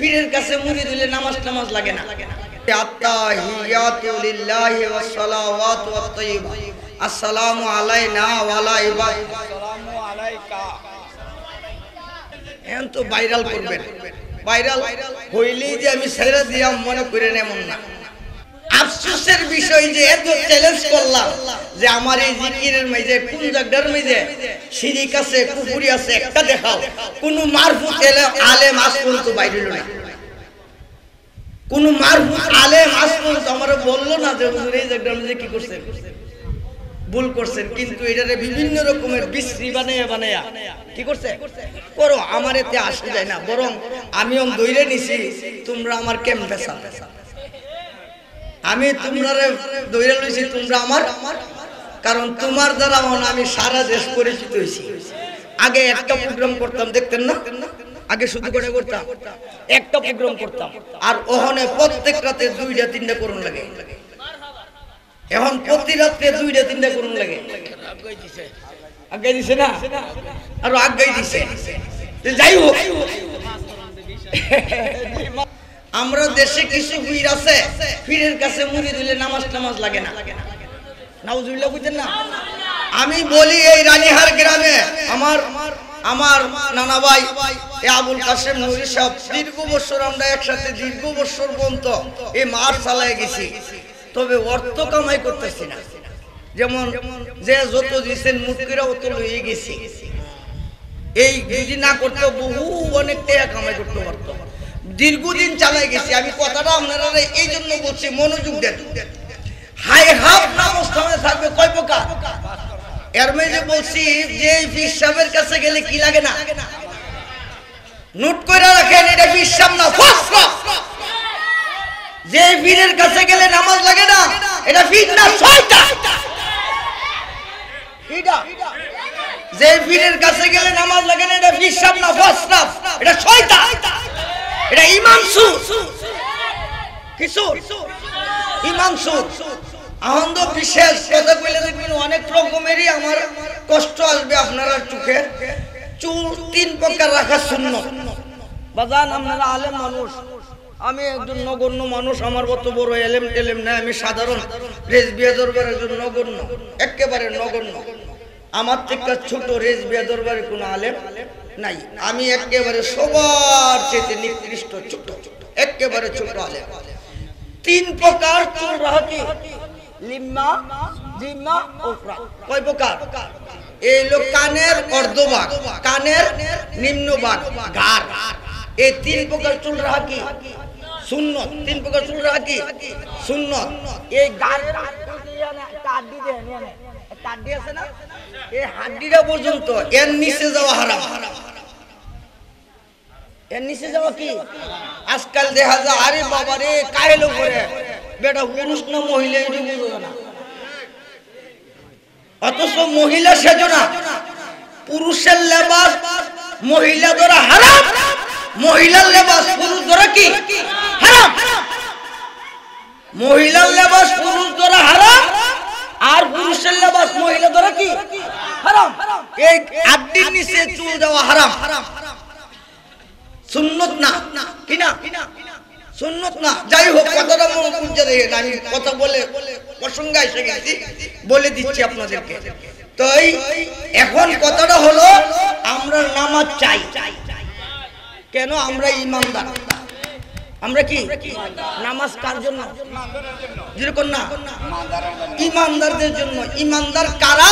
পীরের কাছে মুড়ি দিলে নামাজ নামাজ লাগে না। আত্তাহিয়াতু লিল্লাহি ওয়াস সালাওয়াতু ওয়াত তাইয়্যিবা আসসালামু আলাইনা ওয়া আলা ইবাদিল্লাহ আসসালামু আলাইকা। এখন তো ভাইরাল করবেন, ভাইরাল হইলেই যে আমি ছেড়ে দিলাম মনে করেন এমন না। আফসোসের বিষয় যে এত চ্যালেঞ্জ করলাম যে আমার এই জিকিরের মাঝে কোন জায়গার মাঝে শিরিক আছে, কুফরি আছে একটা দেখাও। কোন মারফুত আলেম আজ পর্যন্ত বাইরে হলো না, কোন মারফুত আলেম আজ পর্যন্ত আমার বললো না যে হুজুর এই জায়গার মাঝে কি করছেন, ভুল করছেন। কিন্তু এটারে বিভিন্ন রকমের বিশ্রী বানাইয়া বানাইয়া কি করছে করো, আমার এতে আসে যায় না। বরং আমিও দইরে নিছি, তোমরা আমার ক্যাম্পে আমি তোমরা দইরে লইছি, তোমরা আমার, কারণ তোমার দ্বারা আমি সারা দেশ পরিচিত হয়েছি। আগে একটা প্রোগ্রাম করতাম, দেখতেন না, আগে শুধু করে করতাম একটা প্রোগ্রাম করতাম, আর ওখানে প্রত্যেক রাতে 2টা-3টা করুন লাগে। এখন প্রতি রাত্রে 2টা-3টা করুন লাগে। আগাই দিছে না, আর আগাই দিছে। যাই হোক, আমরা দেশে কিছু পীর আছে, পীরের কাছে মুড়ি দিলে নামাজ নামাজ লাগে না। নাউজুবিল্লাহ বুঝছেন না? আমি বলি এই রানীহার গ্রামে আমার নানা ভাই আবুল কাশেম নুরি সাহেব, দীর্ঘ বছর আমরা একসাথে দীর্ঘ বছর পর্যন্ত এই মাঠ চালায় গেছি, তবে অর্থ কামাই করতেছি না। যেমন যে যত দিচ্ছেন মুটকিরা অত লইয়ে গেছি। এই যদি না করতে বহু অনেক টাকা কামাই করতে পারতো। দীর্ঘদিন চালাই গেছি। আমি কথাটা আপনারা এই জন্য বলছি, মনোযোগ দেন। হাই হাফ নামাজ থাকবে কয় প্রকার, এর মধ্যে বলছি যে পীর সাহেবের কাছে গেলে কি লাগে না, নোট করে রাখেন, এটা পীর সাহেব না, যে পীরের কাছে গেলে নামাজ লাগে না এটা পীর না, শয়তান। যে পীরের কাছে গেলে নামাজ লাগে না এটা পীর সাহেব না, ফসরাফ, এটা শয়তান, এটা ইমাম সুর, কিছু ইমাম সুর। আনন্দ বিশেষ কথা কইলে দেখবেন অনেক রকমেরই আমার কষ্ট আসবে আপনারা চোখে। চুল 3 প্রকার রাখা সুন্নাত। বাজান আপনারা আলেম মানুষ, আমি একজন নগণ্য মানুষ, আমার কত বড় এলেম না, আমি সাধারণ রেজবিয়া দরবারের একজন নগণ্য, একেবারে নগণ্য। আমার থেকে ছোট রেজবিয়া দরবারে কোনো আলেম নাই। আমি একেবারে সবার চেয়ে নিকৃষ্ট, ছোট, একেবারে ছোট আলেম। 3 প্রকার চুল রাখি, লিম্মা, জিম্মা, ওফরা। কয় প্রকার? এই লোক কানের অর্ধভাগ, কানের নিম্নভাগ, ঘাড়, এই 3 প্রকার চুল রাখি সুন্নত। 3 প্রকার চুল রাখি সুন্নত। এই ঘাড়ের হাড্ডি আছে না, এই হাড্ডিটা পর্যন্ত এর নিচে যাওয়া হারাম। এর নিচে যাওয়া কি আজকাল দেখা যায়, আরে বাবা রে কাহেলো করে বেটা পুরুষ না মহিলা এটা বুঝো না, অথচ মহিলা সেজো না। পুরুষের লেবাস মহিলা ধরা হারাম, মহিলার লেবাস পুরুষ ধরা কি হারাম। মহিলার লেবাস পুরুষ ধরা হারাম, আর পুরুষের লেবাস মহিলা ধরা কি হারাম। এই আড্ডির নিচে চুল দেওয়া হারাম, সুন্নত না, কি না সুন্নত না। যাই হোক, কথাটা মনে বুঝতে দেখেন, আমি কথা বলে প্রসঙ্গে এসে গেছি, বলে দিচ্ছি আপনাদেরকে। তো এখন কথাটা হলো, আমরা নামাজ চাই কেন? আমরা ইমানদার। আমরা কি নামাজ কার জন্য? যেরকম না, ইমানদারদের জন্য। ইমানদার কারা?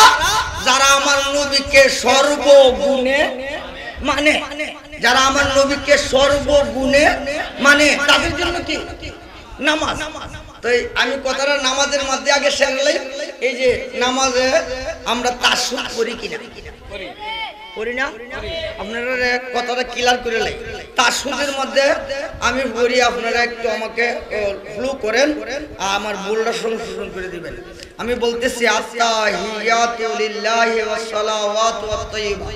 যারা আমার নবীকে সর্বগুণে মানে, যারা আমার নবীকে সর্বগুণে মানে, তাদের জন্য কি নামাজ। তো আমি কথাটা নামাজের মধ্যে আগে শেখালাই। এই যে নামাজে আমরা তাসুদ করি কিনা, করি না? আপনারা কথাটা ক্লিয়ার করে লাই। তাসুদের মধ্যে আমি বলি, আপনারা একটু আমাকে ফ্লো করেন, আমার ভুলটা সংশোধন করে দিবেন। আমি বলতেছি, আত্তাহিয়াতু লিল্লাহি ওয়াস সালাওয়াতু ওয়াত তাইয়্যিবা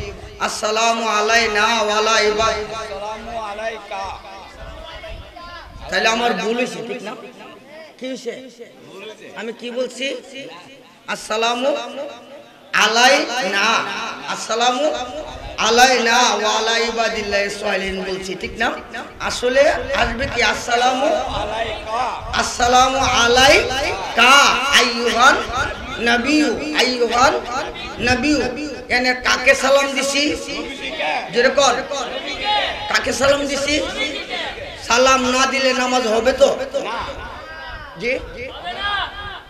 আসসালামু আলাইনা ওয়া আলা ইবাদিল্লাহ আসসালামু আলাইকা। তাহলে আমার ভুল হইছে, ঠিক না? কি হইছে? আমি কি বলছি? আসসালামু আলাইনা, আসসালামু আলাইনা ওয়া আলা ইবাদিল্লাহি সালিহিন বলছি, ঠিক না? আসলে আসবে কি আসসালামু আলাইকা আইয়ুহান নবিয়্যু, আইয়ুহান নবিয়্যু, মানে কাকে সালাম দিছি? যেরকম কাকে সালাম দিছি? সালাম না দিলে নামাজ হবে তো? জি,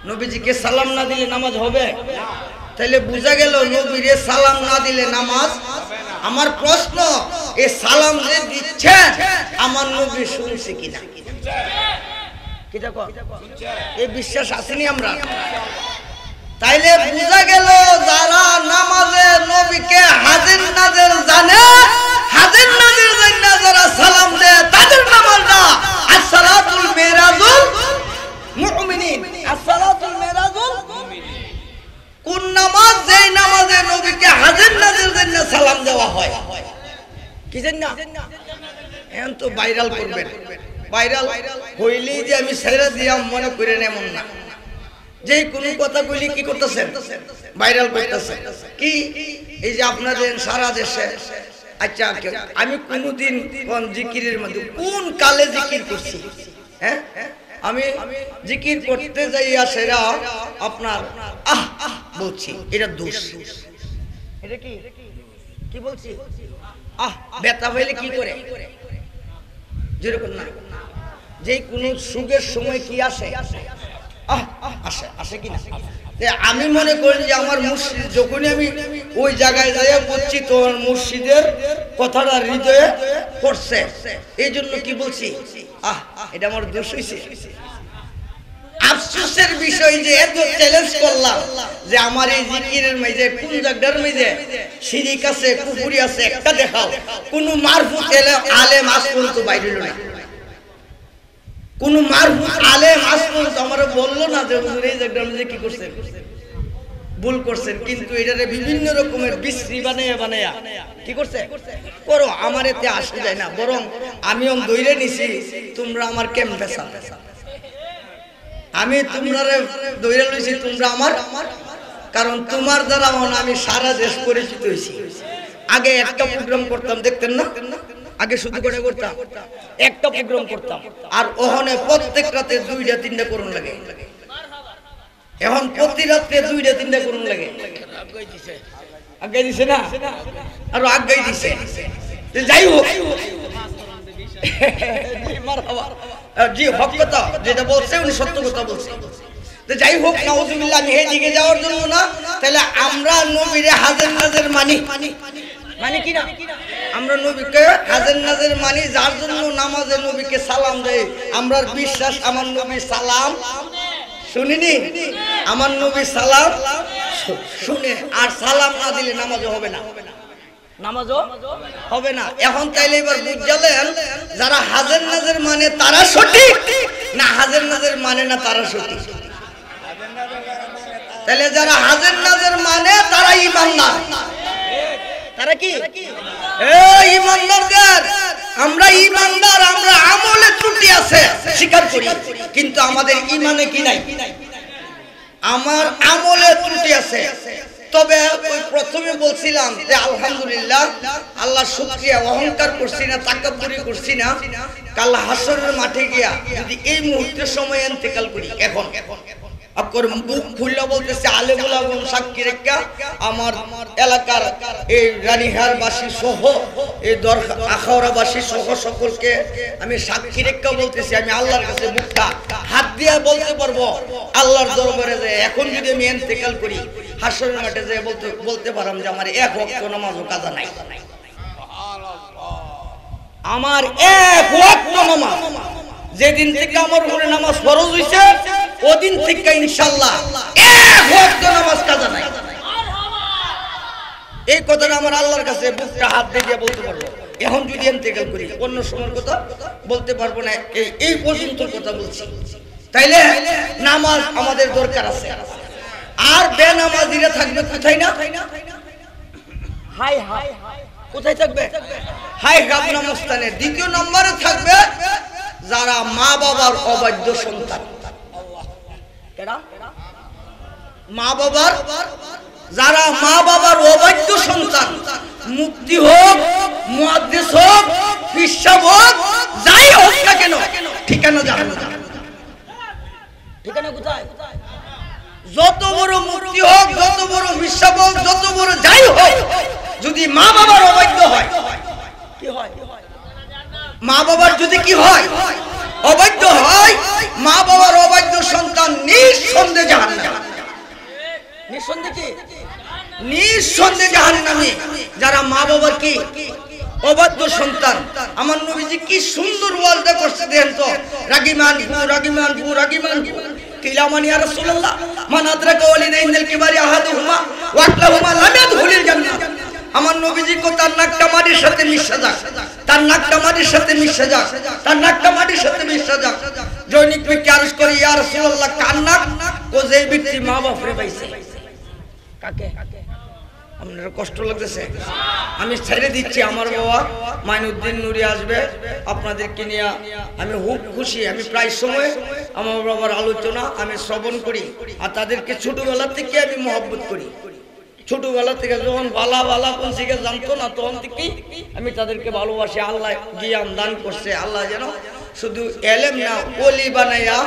নবীজিকে সালাম না দিলে নামাজ হবে? তাহলে বোঝা গেল নবীরে সালাম না দিলে নামাজ। আমার প্রশ্ন, এই সালাম যে দিচ্ছেন আমার নবী শুনছে কিনা? এই বিশ্বাস আসেনি আমরা? তাইলে বোঝা গেল যারা নামাজে নবীকে হাজির নাজির জানে, হাজির নাজির জানে যারা সালাম দেয় তাদের নামাজ না। আসসালাতুল মিরাজুল মুমিনিন, আসসালাতুল মিরাজুল কোন নামাজ? যেই নামাজে নবীকে হাজির নাজির জানে সালাম দেওয়া হয়। কি জানেন না? এখন তো ভাইরাল করবেন, ভাইরাল হইলেই যে আমি ছেড়ে দিয়াম মনে করেন এমন না। যে কোন কথা কইলে কি করতেছেন? ভাইরাল করতেছেন। কি এই যে আপনাদের সারা দেশে, আচ্ছা আমি কোনদিন কোন জিকিরের মধ্যে কোন কালে জিকির করছি? হ্যাঁ, আমি জিকির করতে যাইয়া সেরা আপনার আহ আহ বলছি, এটা দোষ। এটা কি কি বলছি? আহ, ব্যথা হইলে কি করে? যেরকম না, যে কোন সুখের সময় কি আসে? আসে, আসে কিনা? আমি মনে করি যে আমার মুর্শিদ, যখনই আমি ওই জায়গায় যাইয়া বলছি তো মুর্শিদের কথাটা হৃদয়ে পড়ছে, এই জন্য কি বলছি? এটা আমার দোষ হইছে। আফসোসের বিষয় যে এত চ্যালেঞ্জ করলাম যে আমার এই জিকিরের মাঝে কোন জায়গার মাঝে শিরিক আছে, কুফরি আছে, একটা দেখাও। কোন মারফুত আলেম আজ পর্যন্ত বাইরে হলো না। কোন মারফুত আলেম আজ পর্যন্ত আমার বললো না যে হুজুর এই জায়গার মাঝে কি করছেন, ভুল করছেন। কিন্তু এটারে বিভিন্ন রকমের বিশ্রী বানাইয়া বানাইয়া কি করছে করো, আমার এতে আসে যায় না। বরং আমিও দৈরে নিছি, তোমরা আমার কেমন পেশা, আমি তোমরা দৈরে লইছি, তোমরা আমার, কারণ তোমার দ্বারা আমি সারা দেশ পরিচিত হয়েছি। আগে একটা প্রোগ্রাম করতাম, দেখতেন না? আগে শুধু করে করতাম, একটা প্রোগ্রাম করতাম, আর ওখানে প্রত্যেক রাতে 2টা-3টা করুন লাগে। এখন প্রতি রাত্রে 2টা-3টা করুন লাগে। আগাই দিছে না, আরো আগাই দিছে। যাই হোক, জি হক কথা যেটা বলছে উনি সত্য কথা বলছে। যাই হোক, নাউজুবিল্লাহ, আমি এদিকে যাওয়ার জন্য না। তাহলে আমরা নবীরে হাজির নাজির মানি, মানি কি না? আমরা নবীকে হাজির নাজির মানি, যার জন্য নামাজে নবীকে সালাম দেয়। আমরা বিশ্বাস আমার নবী সালাম শুনিনি, আমার নবী সালাম শুনে। আর সালাম না দিলে নামাজও হবে না, নামাজও হবে না। এখন তাইলে এবার বুঝলেন যারা হাজির নাজির মানে তারা সঠিক, না হাজির নাজির মানে না তারা সঠিক? তাহলে যারা হাজির নাজির মানে তারা ঈমানদার। তারা কি ঈমানদার? আমরা ঈমানদার, আমরা আমলে ত্রুটি আছে স্বীকার করি, কিন্তু আমাদের ঈমানে কি নাই? আমার আমলে ত্রুটি আছে। তবে প্রথমে বলছিলাম যে আলহামদুলিল্লাহ, আল্লাহ শুকরিয়া, অহংকার করছি না, তাকাব্বুরি করছি না। কাল হাসরের মাঠে গিয়া যদি এই মুহূর্তের সময় ইন্তেকাল করি, এখন আপনার মুখ খুললা বলতেছে আলেমুল আজম সাক্ষী রেখা আমার এলাকার এই রানীহারবাসী সহ এই আখাউড়াবাসী সহ সকলকে আমি সাক্ষী রেখা বলতেছি, আমি আল্লাহর কাছে মুখটা হাত দিয়ে বলতে পারবো আল্লাহর দরবারে যে এখন যদি আমি ইন্তেকাল করি, হাসরের মাঠে যে বলতে পারলাম যে আমার এক ওয়াক্ত নামাজও কাজা নাই, আমার এক ওয়াক্ত নামাজ যেদিন থেকে আমার উপরে নামাজ ফরজ হইছে ওদিন থেকে ইনশাআল্লাহ এক ওয়াক্ত নামাজ কাজা নাই। এই কথাটা আমার আল্লাহর কাছে বুকটা হাত দিয়ে বলতে পারবো। এখন যদি ইন্তেকাল করি অন্য সময়ের কথা বলতে পারবো না, এই পর্যন্ত কথা বলছি। তাইলে নামাজ আমাদের দরকার আছে। আর বেনামাজিরা থাকবে কোথায়? না হাই হাই কোথায় থাকবে? হাই গাবনা মস্তানে। দ্বিতীয় নম্বরে থাকবে যারা মা বাবার অবাধ্য সন্তান। মা বাবার যারা মা বাবার অবাধ্য সন্তান, মুফতি হোক, মুহাদ্দিস হোক, পিসাব হোক, যাই হোক না কেন, ঠিকানা জাহান্নাম। ঠিকানা কোথায়? যত বড় মুফতি হোক, যত বড় পিসাব হোক, যত বড় যাই হোক, যদি মা বাবার অবাধ্য হয়, কি হয়? মা বাবার যদি কি হয়? অবাধ্য হয়, মা বাবার অবাধ্য সন্তান নিঃসন্দেহে জাহান্নামে। নিঃসন্দেহে জাহান্নামে। যারা মা বাবার কি অবাধ্য সন্তান। আমার নবীজি কি সুন্দর ওয়াজটা করছে দেখেন তো। রাগিমান ফু রাগিমান ফু রাগিমান ফু কিলামান ইয়া রাসূলুল্লাহ মান আদরাকা ওয়ালিদাইনিল কিবারি আহাদুহুমা ওয়া আকলাহুমা লাম ইয়াদখুলিল জান্নাহ। আমার নবীজি কো তার নাকটা মাটির সাথে মিশে যাক, তার নাকটা মাটির সাথে মিশে যাক, তার নাকটা মাটির সাথে মিশে যাক। জৈনিক ব্যক্তি আরজ করে ইয়া রাসূলুল্লাহ কার নাক? ও যে ব্যক্তি মা বাপরে পাইছে। কাকে? আপনার কষ্ট লাগতেছে? আমি ছেড়ে দিচ্ছি। আমার বাবা মাইনুদ্দিন নুরি আসবে আপনাদেরকে নিয়ে। আমি খুব খুশি। আমি প্রায় সময় আমার বাবার আলোচনা আমি শ্রবণ করি, আর তাদেরকে ছোটবেলা থেকে আমি মহব্বত করি। ছোটবেলা থেকে যখন বালা বালা কোন শিখে জানতো না, তখন থেকেই আমি তাদেরকে ভালোবাসি। আল্লাহ জ্ঞান দান করছে। আল্লাহ যেন শুধু এলেম না, ওলি বানাইয়া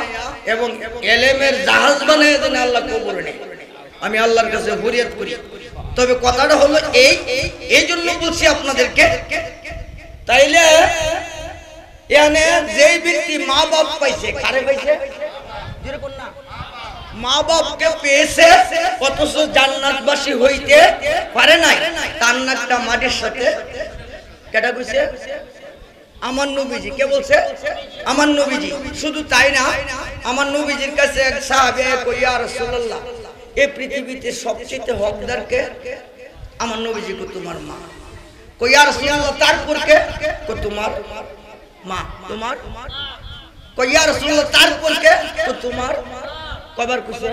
এবং এলেমের জাহাজ বানাইয়া যেন আল্লাহ কবুল নেয়, আমি আল্লাহর কাছে ফরিয়াদ করি। তবে কথাটা হলো এই জন্য বলছি আপনাদেরকে, তাইলে এখানে যে ব্যক্তি মা বাপ পাইছে, কারে পাইছে? যেরকম না মা বাপকে পেয়েছে, অথচ জান্নাতবাসী হইতে পারে নাই, তার নাকটা মাটির সাথে কেটা কইছে? আমার নবীজি। কে বলছে? আমার নবীজি। শুধু তাই না, আমার নবীজির কাছে এক সাহাবী কই, ইয়া রাসূলুল্লাহ, এই পৃথিবীতে সবচেয়ে হকদার কে? আমার নবীজি কো তোমার মা। কই, ইয়া রাসূলুল্লাহ, তারপর কে? কো তোমার মা। তোমার? কই, ইয়া রাসূলুল্লাহ, তারপর কে? কো তোমার। কয়বার কইছে?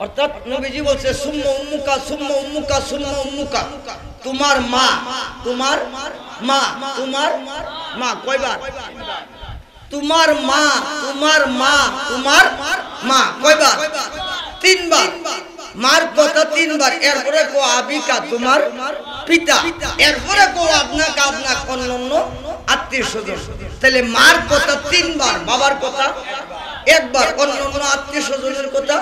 অর্থাৎ নবীজি বলছে সুম্মা উম্মুকা সুম্মা উম্মুকা সুম্মা উম্মুকা, তোমার মা, তোমার মা, তোমার মা। কয়বার? তোমার মা, তোমার মা, তোমার মা। কয়বার? তিনবার। মার কথা তিনবার। এরপরে কো আবিকা, তোমার পিতা। এরপরে কো আপনাকে আপনার অন্যান্য আত্মীয় স্বজন। তাহলে মার কথা তিনবার, বাবার কথা একবার, অন্যান্য আত্মীয় স্বজনের কথা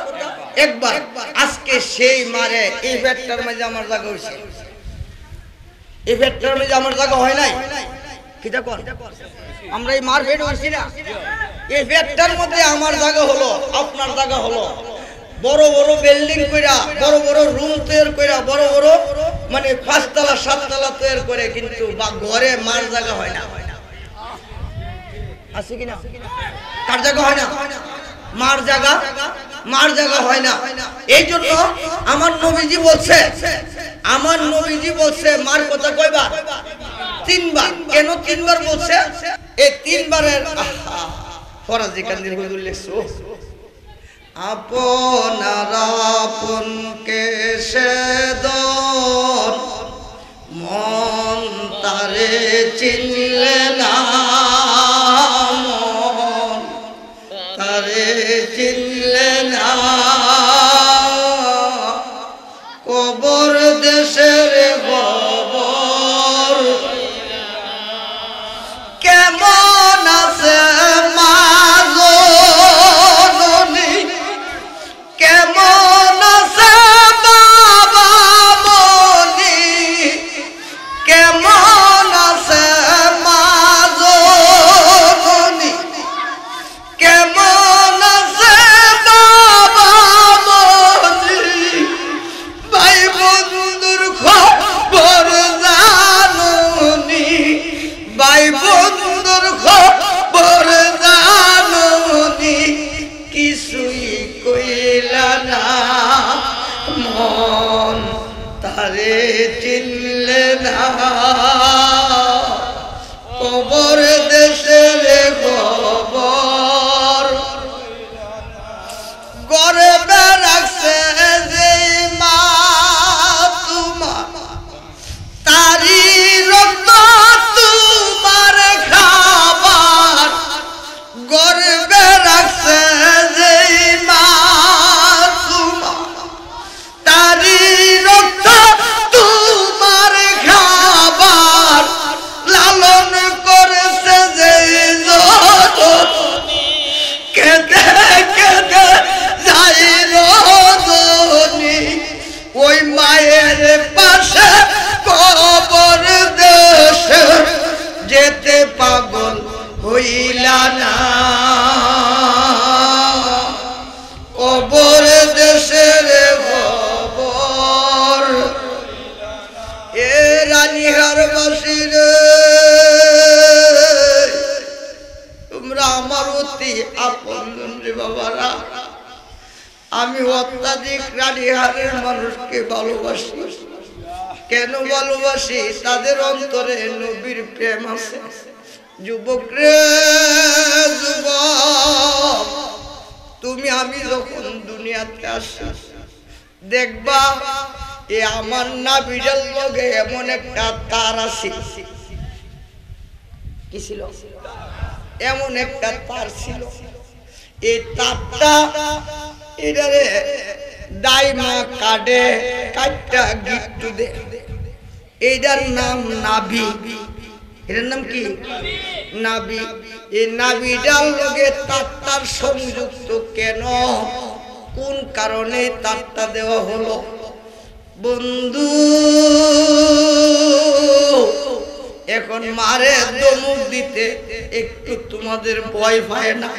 একবার। আজকে সেই মারে এই ভেটটার মাঝে আমার জায়গা হয়েছে, এই ভেটটার মাঝে আমার জায়গা হয় নাই। কিটা কর? আমরা এই মার ভেট হয়েছি না, এই ভেটটার মধ্যে আমার জায়গা হলো, আপনার জায়গা হলো। বড় বড় বিল্ডিং কইরা, বড় বড় রুম তৈরি কইরা, বড় বড় মানে 5 তলা 7 তলা তৈরি করে, কিন্তু ঘরে মার জায়গা হয় না। আছে কিনা? কার জায়গা হয় না? মার জায়গা, মার জায়গা হয় না। এই জন্য আমার নবীজি বলছে, আমার নবীজি বলছে মার কথা কয়বার? তিনবার। কেন তিনবার বলছে? এই তিনবারের ফরাজি কান্দির হুজুর লেখছো, আপনারা আপনকে সেদন মন তারে চিনলে না, মন তারে চিনলে না, কবর দেশের খবর কেমন আছে মা জননী, কেমন আছে বাবা মনি, কেমন আছে মা জননী। হইলা না কবর দেশের খবর এ রানীহার বাসীর তোমরা আমার অতি আপনজন রে বাবারা আমি অত্যাধিক রানীহারের মানুষকে ভালোবাসি কেন ভালোবাসি তাদের অন্তরে নবীর প্রেম আছে যুবক রে যুবক তুমি আমি যখন দুনিয়াতে আসি দেখবা এ আমার নাভির লগে এমন একটা তার আছে কি ছিল এমন একটা তার ছিল এই তারটা এটারে দাইমা কাটে কাটটা গিট্টু দে এইটার নাম নাভি এটার নাম কি নাভি এই নাভিটার লগে তারটার সংযুক্ত কেন কোন কারণে তারটা দেওয়া হলো বন্ধু এখন মারে দমক দিতে একটু তোমাদের ভয় পায় না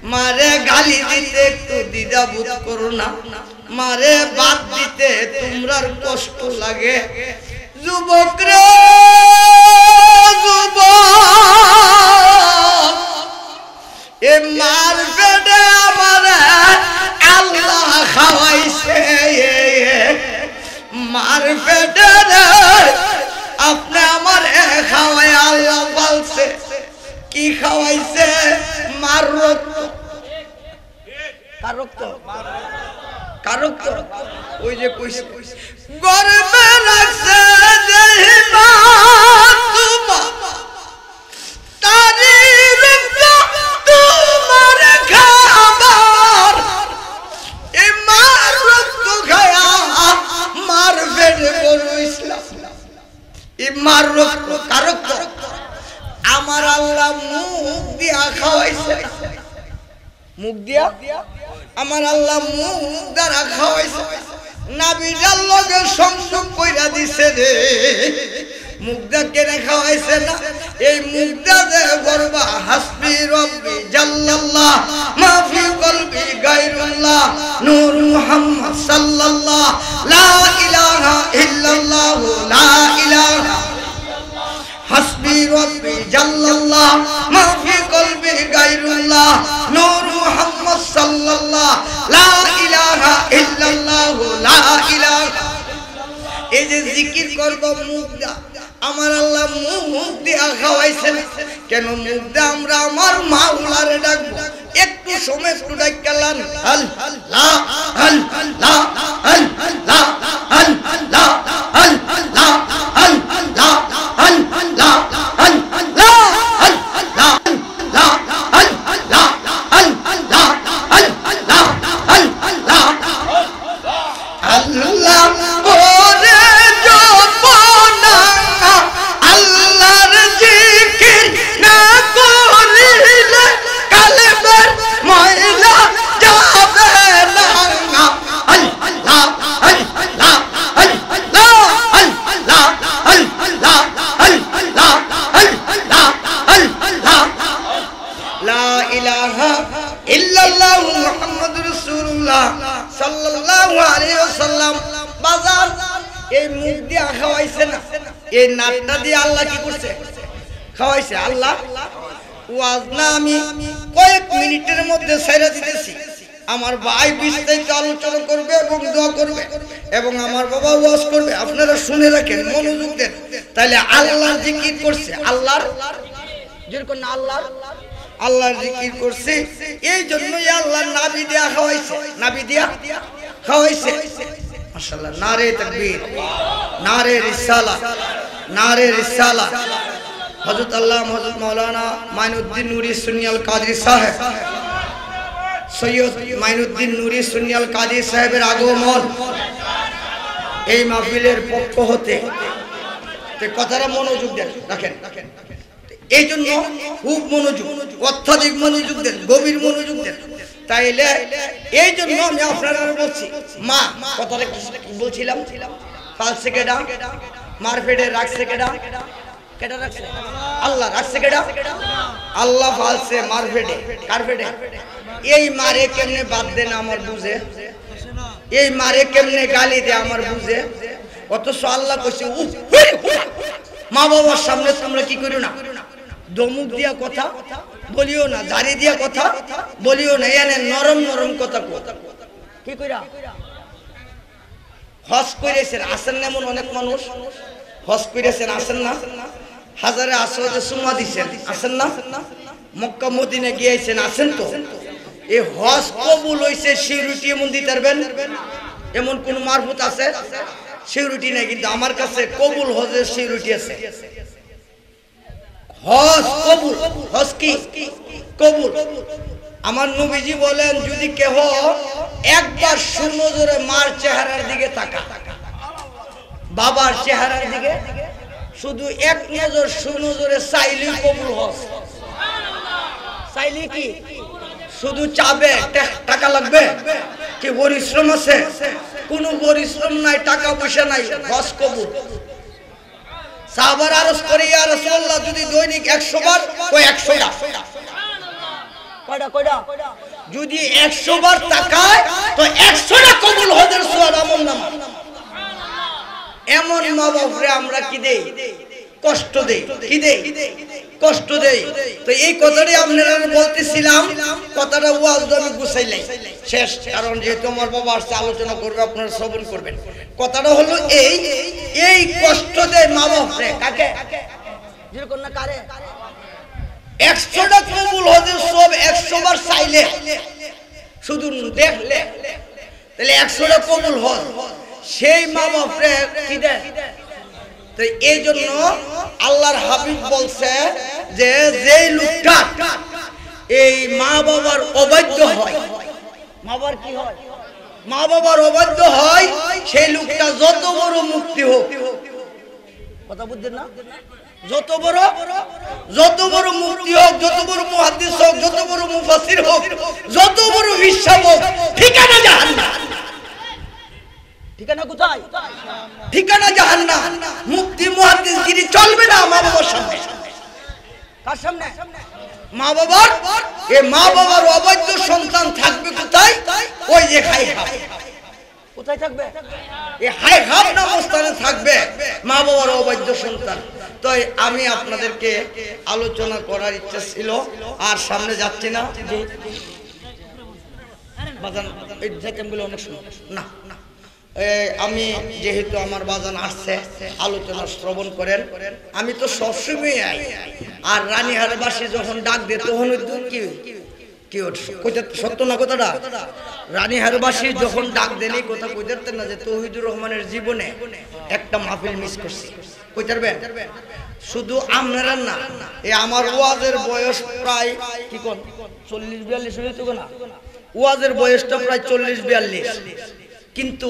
মারে গালি দিতে একটু দ্বিধাবোধ করো না মারে বাদ দিতে তোমরার কষ্ট লাগে যুবক রে যুবক এ মার পেটে আমার আল্লাহ খাওয়াইছে মার পেটে আপনি আমার খাওয়াই আল্লাহ বলছে কি খাওয়াইছে মার রক্ত কার রক্ত কার রক্ত ওই যে কইছে গর্বে লাগছে দেহিবা তারি রক্ত তোমার খাবার এই মার রক্ত খায়া মার পেটে বড় ইসলাম এই মার রক্ত কার রক্ত আমার আল্লাহ মুখ দিয়া খাওয়াইছে মুখ দিয়া আমার আল্লাহ মুখ দ্বারা খাওয়াইছে নাভিটার লগে সংযোগ কইরা দিছে রে মুখটা কেনে খাওয়াইছে না এই মুখটা যে বলবা হাসবি রব্বি জাল্লাল্লাহ মা ফি কলবি গায়রুল্লাহ নূর মুহাম্মদ সাল্লাল্লাহ লা ইলাহা ইল্লাল্লাহ লা ইলাহা হাসবি রব্বি জাল্লাল্লাহ মা ফি কলবি গায়রুল্লাহ নূর মুহাম্মদ সাল্লাল্লাহ লা ইলাহা ইল্লাল্লাহ লা ইলাহা এই যে জিকির করব মুখটা আমার আল্লাহ মুখ দিয়া খাওয়াইছেন কেন মুখ দিয়া আমরা আমার মাওলারে ডাকবো একটু সময় একটু ডাকলাম আল্লাহ আল্লাহ আল্লাহ আল্লাহ আল্লাহ আল্লাহ আল্লাহ এই নাটটা দিয়ে আল্লাহ কি করছে খাওয়াইছে আল্লাহ ওয়াজ না আমি কয়েক মিনিটের মধ্যে ছেড়ে দিতেছি আমার ভাই বিস্তারিত আলোচনা করবে এবং দোয়া করবে এবং আমার বাবা ওয়াজ করবে আপনারা শুনে রাখেন মনোযোগ দেন তাহলে আল্লাহর জিকির করছে আল্লাহর যেরকম আল্লাহর জিকির করছে এই জন্যই আল্লাহ নাভি দিয়া খাওয়াইছে নাভি দিয়া খাওয়াইছে মাশাআল্লাহ নারে তাকবীর নারে রিসালাত নারে রিসালাত হযরত আল্লামা হযরত মাওলানা মাইনুদ্দিন নূরি সুন্নিয়াল কাদরি সাহেব সৈয়দ মাইনুদ্দিন নূরি সুন্নিয়াল কাদরি সাহেবের আগমন এই মাহফিলের পক্ষ হতে কথাটা মনোযোগ দেন রাখেন এই জন্য খুব মনোযোগ অত্যাধিক মনোযোগ দেন গভীর মনোযোগ দেন তাইলে এই জন্য আমি আপনারা বলছি মা কথাটা বলছিলাম পালছে কেডা মারফেটে রাখছে কেডা কেডা রাখছে আল্লাহ রাখছে কেডা আল্লাহ ফালছে মারফেডে কারফেডে এই মারে কেমনে বাদ দেন আমার বুঝে এই মারে কেমনে গালি দে আমার বুঝে অথচ আল্লাহ কইছে মা বাবার সামনে তোমরা কি করিও না দমুক দিয়া কথা বলিও না জারি দিয়া কথা বলিও না এনে নরম নরম কথা কি কইরা হজ করেছেন আসেন না এমন অনেক মানুষ হজ করেছেন আসেন না হাজারে আসরে সুমা দিছেন আসেন না মক্কা মদিনা গিয়েছেন আসেন তো এই হজ কবুল হইছে সিউরিটি এমন দিতে পারবেন এমন কোন মারফত আছে সিউরিটি নাই কিন্তু আমার কাছে কবুল হজের সিউরিটি আছে হজ কবুল হজ কি কবুল আমার নবীজি বলেন যদি কেহ একবার সুনজরে মার চেহারার দিকে তাকা বাবার চেহারার দিকে শুধু এক নজর সুনজরে চাইলে কবুল হজ চাইলে কি শুধু চাবে টাকা লাগবে কি পরিশ্রম আছে কোনো পরিশ্রম নাই টাকা পয়সা নাই হজ কবুল সাহাবারা আরজ করে ইয়া রাসূলুল্লাহ যদি দৈনিক 100 বার কই 100 টা কয়টা যদি 100 বার তাকায় তো 100 টা কবুল হজের সওয়াব আমলনামা এমন মা বাপরে আমরা কি দেই কষ্ট দেই কি দেই কষ্ট দেই তো এই কথাটাই আপনারা বলতেছিলাম কথাটা ওয়াজ আমি গুছাইলাই শেষ কারণ যেহেতু আমার বাবা আসছে আলোচনা করবে আপনারা শ্রবণ করবেন কথাটা হলো এই কষ্ট দেয় মা বাপরে কাকে যেরকম না কারে 100 টা কবুল হজের সব 100 বার চাইলে শুধু দেখলে তাহলে 100 টা কবুল হজ সেই মা বাপরে কি দেয় তো এই জন্য আল্লাহর হাবিব বলছে যে যেই লোকটা এই মা বাবার অবাধ্য হয় মা বাবার কি হয় মা বাবার অবাধ্য হয় সেই লোকটা যত বড় মুক্তি হোক কথা বুঝছেন না যত বড় মুক্তি হোক যত বড় মুহাদ্দিস হোক যত বড় মুফাসসির হোক যত বড় বিশ্বাস হোক ঠিকানা জাহান্নাম ঠিকানা কোথায় ঠিকানা জাহান্নাম মুক্তি মুহাদ্দিসগিরি চলবে না মা বাবার সামনে কার সামনে মা বাবার এই মা বাবার অবৈধ সন্তান থাকবে কোথায় ওই যে খাইখাব কোথায় থাকবে এই খাইখাব নামক স্থানে থাকবে মা বাবার অবৈধ সন্তান তো আমি আপনাদেরকে আলোচনা করার ইচ্ছা ছিল আর সামনে যাচ্ছি না যে বাজান এই দেখেনগুলো অনেক সময় না আমি যেহেতু আমার বাজান আসছে আলোচনা শ্রবণ করেন আমি তো সবসময় আই আর রানীহারবাসী যখন ডাক দেয় তখন কি সত্য না কথাটা রানীহারবাসী যখন ডাক দেন এই কথা কইতে না যে তৌহিদুর রহমানের জীবনে একটা মাহফিল মিস করছি কইতে পারবেন শুধু আপনারা না এই আমার ওয়াজের বয়স প্রায় কি কোন 40-42 হইতো না ওয়াজের বয়সটা প্রায় 40-42 কিন্তু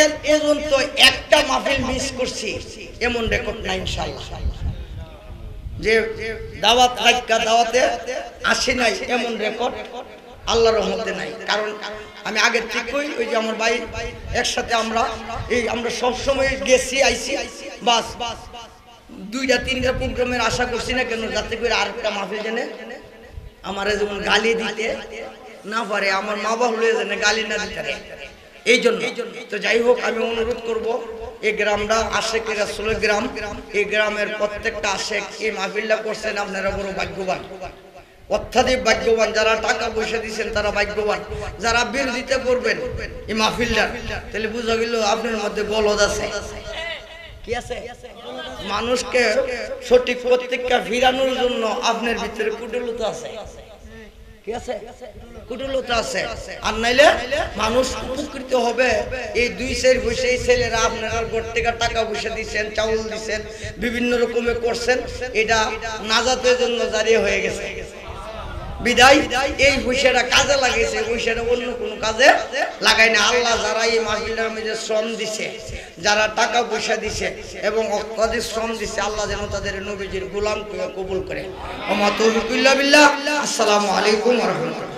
এর পর্যন্ত একটা মাহফিল মিস করছি এমন রেকর্ড নাই ইনশাআল্লাহ যে দাওয়াত রাখা দাওয়াতে আসে নাই এমন রেকর্ড আল্লাহর রহমতে নাই কারণ আমি আগে ঠিক কই ওই যে আমার ভাই একসাথে আমরা সব সময় গেছি আইছি বাস 2-3টা প্রোগ্রামের আশা করছি না কেন যাতে করে আরেকটা মাহফিল জেনে আমারে যেমন গালি দিতে না পারে আমার মা বাবা হলে যেন গালি না দিতে পারে এই জন্য তো যাই হোক আমি অনুরোধ করব এই গ্রামটা আশেকের রাসূলের গ্রাম এই গ্রামের প্রত্যেকটা আশেক এই মাহফিলটা করছেন আপনারা বড় ভাগ্যবান অত্যাধিক ভাগ্যবান যারা টাকা পয়সা দিয়েছেন তারা ভাগ্যবান যারা বিরোধিতা করবেন এই মাহফিলটা তাহলে বুঝা গেল আপনার মধ্যে বলদ আছে কি আছে মানুষকে সঠিক প্রত্যেকটা ফিরানোর জন্য আপনার ভিতরে কুটলতা আছে কি আছে কুটলতা আছে আর নাইলে মানুষ উপকৃত হবে এই 2-4 পয়সা এই ছেলেরা আপনারা ঘর থেকে টাকা পয়সা দিবেন চাউল দিবেন বিভিন্ন রকমের করছেন এটা নাজাতের জন্য জারি হয়ে গেছে বিদায় এই পয়সাটা কাজে লাগাইছে পয়সাটা অন্য কোনো কাজে লাগায় না আল্লাহ যারা এই মাহফিলের মধ্যে শ্রম দিছে যারা টাকা পয়সা দিছে এবং অত্যাধিক শ্রম দিছে আল্লাহ যেন তাদের নবীজির গোলাম কবুল করে ওমা তৌফিক ইল্লা বিল্লাহ আসসালামু আলাইকুম ওয়া রাহমাতুল্লাহ